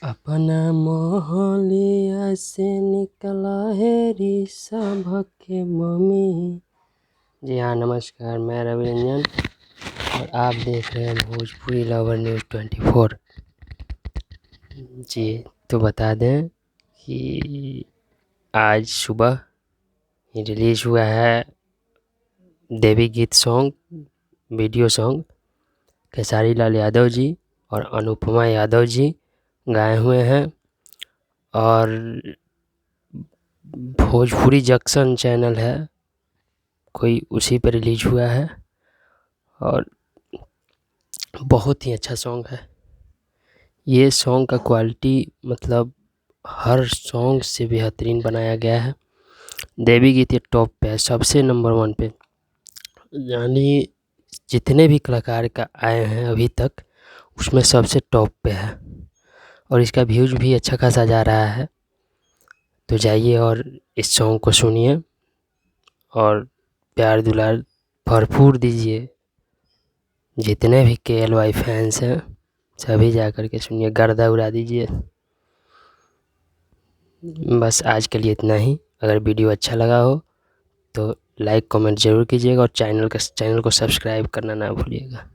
अपना मोहलिया से निकला है ऋषभ के मम्मी। जी हाँ, नमस्कार, मैं रवि रंजन और आप देख रहे हैं भोजपुरी लवर न्यूज़ 24। जी तो बता दें कि आज सुबह ही रिलीज़ हुआ है देवी गीत song, video song. Khesari Lal Yadav ji और अनुपमा यादव जी गाए हुए हैं और भोजपुरी जंक्शन चैनल है कोई, उसी पर रिलीज हुआ है और बहुत ही अच्छा सॉन्ग है ये। सॉन्ग का क्वालिटी मतलब हर सॉन्ग से बेहतरीन बनाया गया है। देवी गीत ये टॉप पे है, सबसे नंबर 1 पे, यानी जितने भी कलाकार का आए हैं अभी तक उसमें सबसे टॉप पे है और इसका व्यूज भी अच्छा खासा जा रहा है। तो जाइए और इस सॉन्ग को सुनिए और प्यार दुलार भरपूर दीजिए। जितने भी KLY फैंस हैं सभी जा कर के सुनिए, गर्दा उड़ा दीजिए। बस आज के लिए इतना ही। अगर वीडियो अच्छा लगा हो तो लाइक कमेंट ज़रूर कीजिएगा और चैनल को सब्सक्राइब करना ना भूलिएगा।